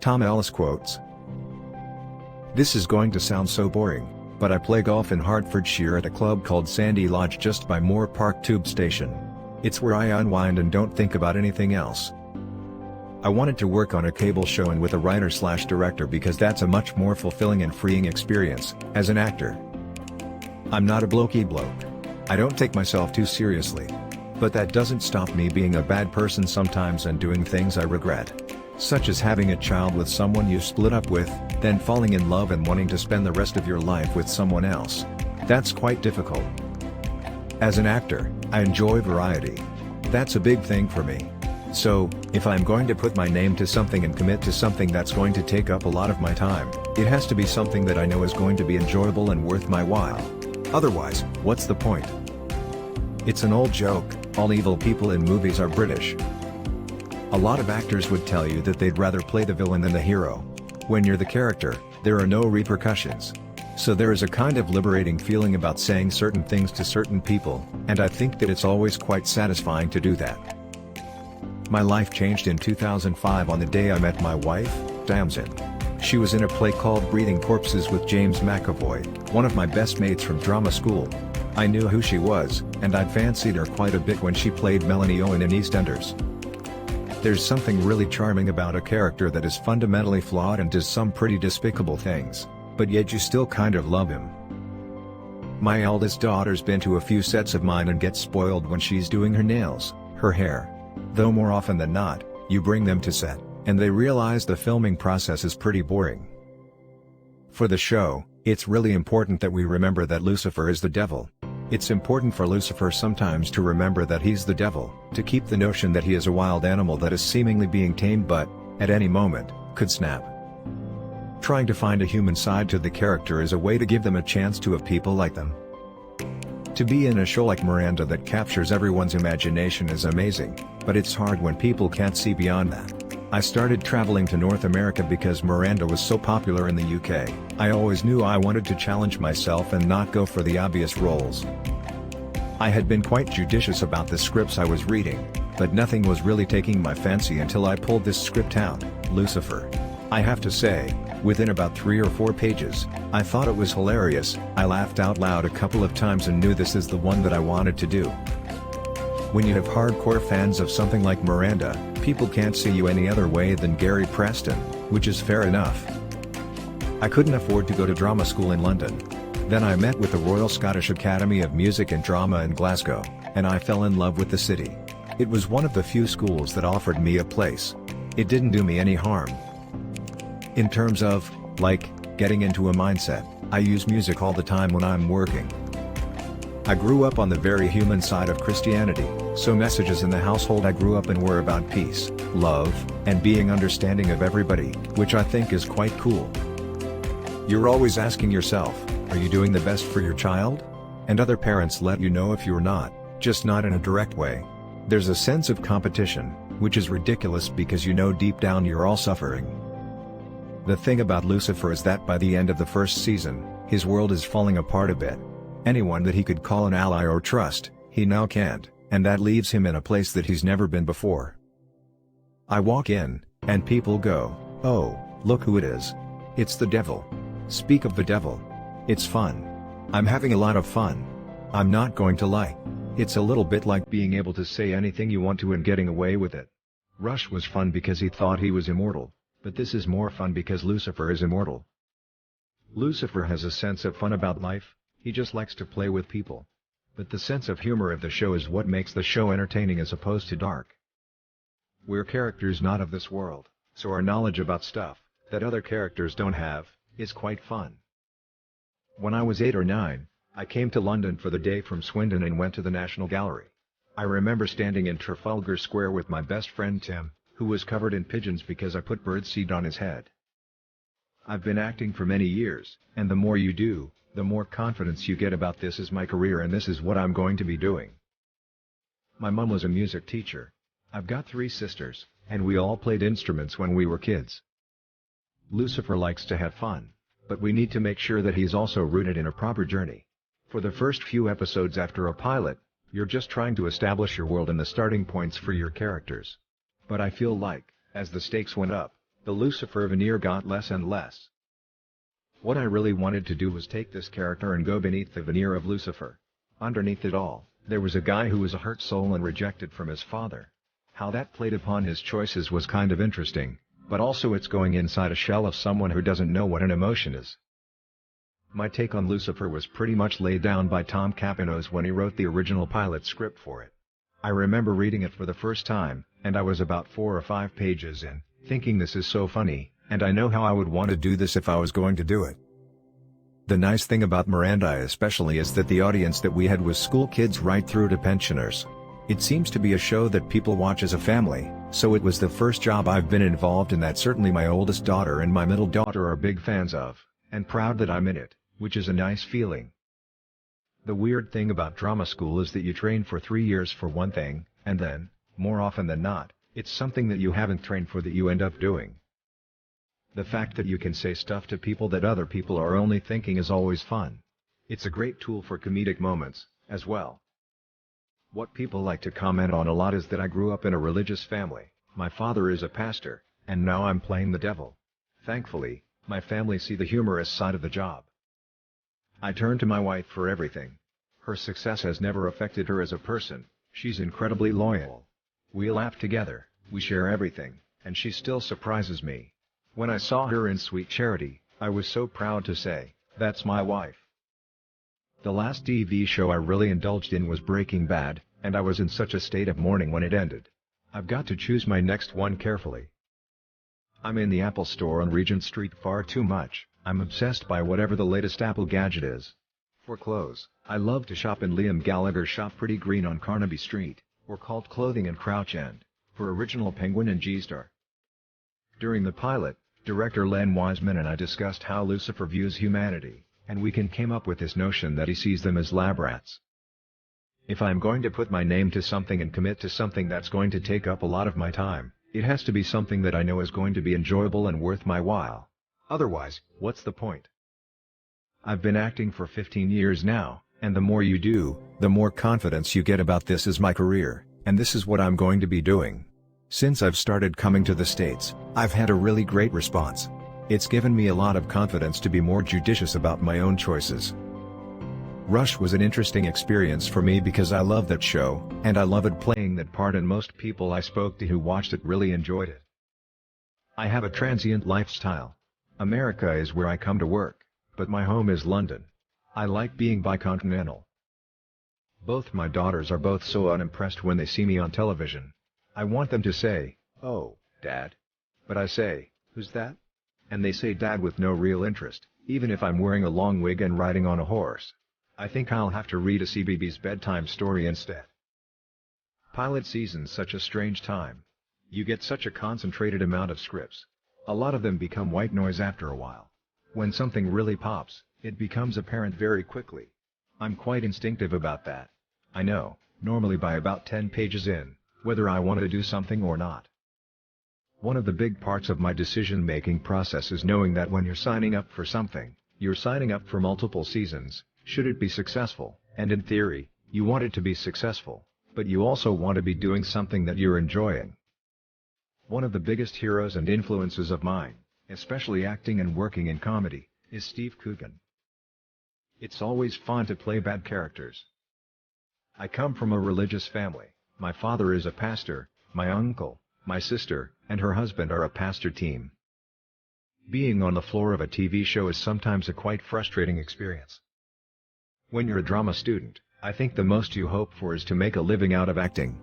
Tom Ellis quotes. This is going to sound so boring, but I play golf in Hertfordshire at a club called Sandy Lodge just by Moore Park Tube Station. It's where I unwind and don't think about anything else. I wanted to work on a cable show and with a writer/director because that's a much more fulfilling and freeing experience, as an actor. I'm not a blokey bloke. I don't take myself too seriously. But that doesn't stop me being a bad person sometimes and doing things I regret. Such as having a child with someone you split up with, then falling in love and wanting to spend the rest of your life with someone else. That's quite difficult. As an actor, I enjoy variety. That's a big thing for me. So, if I'm going to put my name to something and commit to something that's going to take up a lot of my time, it has to be something that I know is going to be enjoyable and worth my while. Otherwise, what's the point? It's an old joke, all evil people in movies are British. A lot of actors would tell you that they'd rather play the villain than the hero. When you're the character, there are no repercussions. So there is a kind of liberating feeling about saying certain things to certain people, and I think that it's always quite satisfying to do that. My life changed in 2005 on the day I met my wife, Damson. She was in a play called Breathing Corpses with James McAvoy, one of my best mates from drama school. I knew who she was, and I'd fancied her quite a bit when she played Melanie Owen in EastEnders. There's something really charming about a character that is fundamentally flawed and does some pretty despicable things, but yet you still kind of love him. My eldest daughter's been to a few sets of mine and gets spoiled when she's doing her nails, her hair. Though more often than not, you bring them to set, and they realize the filming process is pretty boring. For the show, it's really important that we remember that Lucifer is the devil. It's important for Lucifer sometimes to remember that he's the devil, to keep the notion that he is a wild animal that is seemingly being tamed but, at any moment, could snap. Trying to find a human side to the character is a way to give them a chance to have people like them. To be in a show like Miranda that captures everyone's imagination is amazing, but it's hard when people can't see beyond that. I started traveling to North America because Miranda was so popular in the UK. I always knew I wanted to challenge myself and not go for the obvious roles. I had been quite judicious about the scripts I was reading, but nothing was really taking my fancy until I pulled this script out, Lucifer. I have to say, within about 3 or 4 pages, I thought it was hilarious. I laughed out loud a couple of times and knew this is the one that I wanted to do. When you have hardcore fans of something like Miranda, people can't see you any other way than Gary Preston, which is fair enough. I couldn't afford to go to drama school in London. Then I met with the Royal Scottish Academy of Music and Drama in Glasgow, and I fell in love with the city. It was one of the few schools that offered me a place. It didn't do me any harm. In terms of, getting into a mindset, I use music all the time when I'm working. I grew up on the very human side of Christianity, so messages in the household I grew up in were about peace, love, and being understanding of everybody, which I think is quite cool. You're always asking yourself, are you doing the best for your child? And other parents let you know if you're not, just not in a direct way. There's a sense of competition, which is ridiculous because you know deep down you're all suffering. The thing about Lucifer is that by the end of the first season, his world is falling apart a bit. Anyone that he could call an ally or trust, he now can't, and that leaves him in a place that he's never been before. I walk in, and people go, "Oh, look who it is. It's the devil." Speak of the devil. It's fun. I'm having a lot of fun. I'm not going to lie. It's a little bit like being able to say anything you want to and getting away with it. Rush was fun because he thought he was immortal, but this is more fun because Lucifer is immortal. Lucifer has a sense of fun about life. He just likes to play with people. But the sense of humor of the show is what makes the show entertaining as opposed to dark. We're characters not of this world, so our knowledge about stuff that other characters don't have is quite fun. When I was 8 or 9, I came to London for the day from Swindon and went to the National Gallery. I remember standing in Trafalgar Square with my best friend Tim, who was covered in pigeons because I put birdseed on his head. I've been acting for many years, and the more you do, the more confidence you get about this is my career and this is what I'm going to be doing. My mom was a music teacher. I've got 3 sisters, and we all played instruments when we were kids. Lucifer likes to have fun, but we need to make sure that he's also rooted in a proper journey. For the first few episodes after a pilot, you're just trying to establish your world and the starting points for your characters. But I feel like, as the stakes went up, The Lucifer veneer got less and less. What I really wanted to do was take this character and go beneath the veneer of Lucifer. Underneath it all, there was a guy who was a hurt soul and rejected from his father. How that played upon his choices was kind of interesting, but also it's going inside a shell of someone who doesn't know what an emotion is. My take on Lucifer was pretty much laid down by Tom Capanos when he wrote the original pilot script for it. I remember reading it for the first time, and I was about 4 or 5 pages in, thinking this is so funny, and I know how I would want to do this if I was going to do it. The nice thing about Miranda especially is that the audience that we had was school kids right through to pensioners. It seems to be a show that people watch as a family, so it was the first job I've been involved in that certainly my oldest daughter and my middle daughter are big fans of, and proud that I'm in it, which is a nice feeling. The weird thing about drama school is that you train for 3 years for one thing, and then, more often than not, it's something that you haven't trained for that you end up doing. The fact that you can say stuff to people that other people are only thinking is always fun. It's a great tool for comedic moments, as well. What people like to comment on a lot is that I grew up in a religious family, my father is a pastor, and now I'm playing the devil. Thankfully, my family see the humorous side of the job. I turn to my wife for everything. Her success has never affected her as a person, she's incredibly loyal. We laugh together, we share everything, and she still surprises me. When I saw her in Sweet Charity, I was so proud to say, "That's my wife." The last TV show I really indulged in was Breaking Bad, and I was in such a state of mourning when it ended. I've got to choose my next one carefully. I'm in the Apple store on Regent Street far too much, I'm obsessed by whatever the latest Apple gadget is. For clothes, I love to shop in Liam Gallagher's shop Pretty Green on Carnaby Street, or Cult Clothing in Crouch End, for Original Penguin and G-Star. During the pilot, director Len Wiseman and I discussed how Lucifer views humanity, and we came up with this notion that he sees them as lab rats. If I'm going to put my name to something and commit to something that's going to take up a lot of my time, it has to be something that I know is going to be enjoyable and worth my while. Otherwise, what's the point? I've been acting for 15 years now, and the more you do, the more confidence you get about this is my career, and this is what I'm going to be doing. Since I've started coming to the States, I've had a really great response. It's given me a lot of confidence to be more judicious about my own choices. Rush was an interesting experience for me because I love that show, and I loved playing that part, and most people I spoke to who watched it really enjoyed it. I have a transient lifestyle. America is where I come to work, but my home is London. I like being bicontinental. Both my daughters are both so unimpressed when they see me on television. I want them to say, "Oh, Dad." But I say, "Who's that?" And they say Dad with no real interest, even if I'm wearing a long wig and riding on a horse. I think I'll have to read a CBeebies bedtime story instead. Pilot season's such a strange time. You get such a concentrated amount of scripts. A lot of them become white noise after a while. When something really pops, it becomes apparent very quickly. I'm quite instinctive about that. I know, normally by about 10 pages in, whether I want to do something or not. One of the big parts of my decision-making process is knowing that when you're signing up for something, you're signing up for multiple seasons, should it be successful, and in theory, you want it to be successful, but you also want to be doing something that you're enjoying. One of the biggest heroes and influences of mine, especially acting and working in comedy, is Steve Coogan. It's always fun to play bad characters. I come from a religious family. My father is a pastor, my uncle, my sister, and her husband are a pastor team. Being on the floor of a TV show is sometimes a quite frustrating experience. When you're a drama student, I think the most you hope for is to make a living out of acting.